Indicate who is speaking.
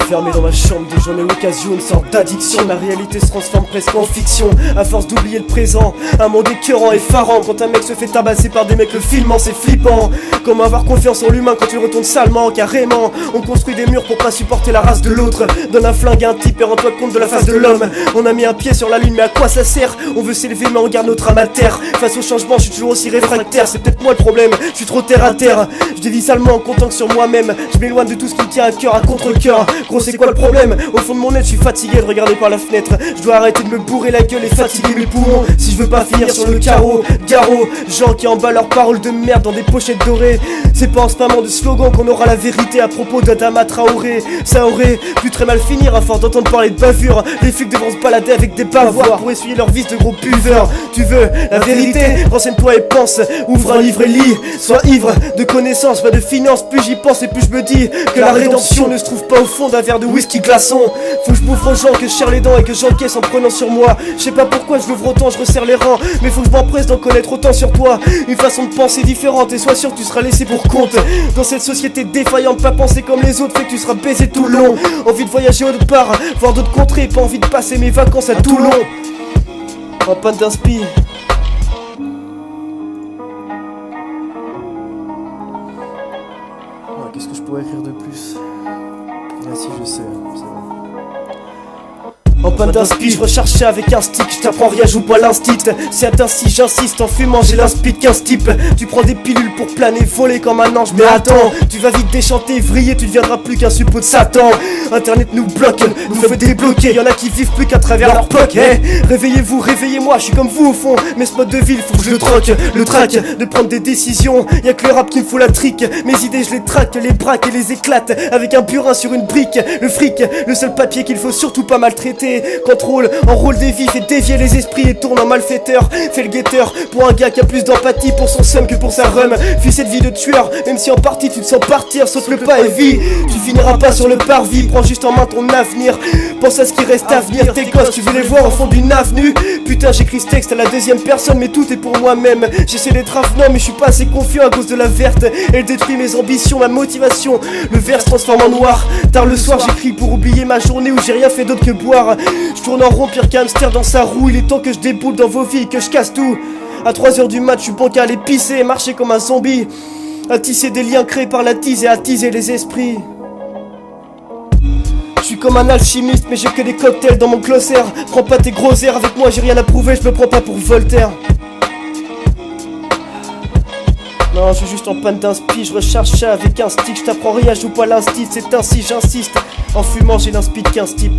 Speaker 1: Enfermé dans ma chambre de journée l'occasion, une sorte d'addiction. Ma réalité se transforme presque en fiction, à force d'oublier le présent. Un monde écœurant, effarant. Quand un mec se fait tabasser par des mecs le filmant, c'est flippant. Comment avoir confiance en l'humain quand tu retournes salement, carrément. On construit des murs pour pas supporter la race de l'autre. Donne un flingue à un type et rends-toi compte de la face de l'homme. On a mis un pied sur la lune, mais à quoi ça sert? On veut s'élever mais on garde notre âme à terre. Face au changement, je suis toujours aussi réfractaire. C'est peut-être moi le problème, je suis trop terre à terre. Je dévie salement en comptant que sur moi-même. Je m'éloigne de tout ce qui me tient à cœur, à contre-cœur. Gros, c'est quoi le problème? Au fond de mon nez, je suis fatigué de regarder par la fenêtre. Je dois arrêter de me bourrer la gueule et fatiguer mes poumons. Si je veux pas finir sur le carreau, garrot. Gens qui emballent leurs paroles de merde dans des pochettes dorées. C'est pas en spammant de slogans qu'on aura la vérité à propos d'Adama Traoré. Ça aurait pu très mal finir à force d'entendre parler de bavure. Les flics devront se balader avec des bavoirs pour essuyer leurs vices de gros buveurs. Tu veux la vérité? Renseigne-toi et pense. Ouvre un livre et lis. Sois ivre de connaissances, pas de finances. Plus j'y pense et plus je me dis que la rédemption ne se trouve pas au fond d'un verre de whisky glaçon. Faut que je bouffe aux gens, que je serre les dents et que j'encaisse en prenant sur moi. Je sais pas pourquoi je l'ouvre autant, je resserre les rangs. Mais faut que je m'empresse d'en connaître autant sur toi. Une façon de penser différente et sois sûr que tu seras laissé pour compte. Dans cette société défaillante, pas penser comme les autres fait que tu seras baisé tout le long. Envie de voyager autre part, voir d'autres contrées, pas envie de passer mes vacances à Toulon. En panne d'inspi. Qu'est-ce que je pourrais écrire de plus? Ah si, je sais, c'est bon. En panne d'inspi, je recherchais avec un stick. Je t'apprends rien, joue pas l'instit. C'est ainsi j'insiste, en fumant j'ai l'inspire 15 types. Tu prends des pilules pour planer, voler comme un ange. Mais attends, tu vas vite déchanter, vriller, tu deviendras plus qu'un suppôt de Satan. Internet nous bloque, nous fait débloquer. Y'en a qui vivent plus qu'à travers leur poc, hey. Réveillez-vous, réveillez-moi, je suis comme vous au fond. Mais ce mode de vie, faut que je le troque. Le trac de prendre des décisions. Y'a que le rap qui me fout la trique. Mes idées je les traque, les braque et les éclate. Avec un burin sur une brique. Le fric, le seul papier qu'il faut surtout pas maltraiter. Contrôle, enrôle des vifs et dévier les esprits et tourne en malfaiteur. Fais le guetteur pour un gars qui a plus d'empathie pour son seum que pour sa rhum. Fuis cette vie de tueur, même si en partie tu te sens partir. Saute le pas et vis, tu finiras pas sur le parvis. Prends juste en main ton avenir, pense à ce qui reste à venir. Tes gosses, tu veux les voir au fond d'une avenue. Putain, j'écris ce texte à la deuxième personne, mais tout est pour moi-même. J'essaie d'être avenant, mais je suis pas assez confiant à cause de la verte. Elle détruit mes ambitions, ma motivation. Le verre se transforme en noir. Tard le soir, j'écris pour oublier ma journée où j'ai rien fait d'autre que boire. Je tourne en rond, pire qu'un hamster dans sa roue. Il est temps que je déboule dans vos vies, que je casse tout. À 3h du mat, je suis bancal à aller pisser, marcher comme un zombie. À tisser des liens créés par la tise et à attiser les esprits. Je suis comme un alchimiste, mais j'ai que des cocktails dans mon glossaire. Prends pas tes gros airs avec moi, j'ai rien à prouver, je me prends pas pour Voltaire. Non, je suis juste en panne d'inspi, je recherche ça avec un stick. Je t'apprends rien, je joue pas l'instit, c'est ainsi j'insiste. En fumant, j'ai l'inspi de 15 types.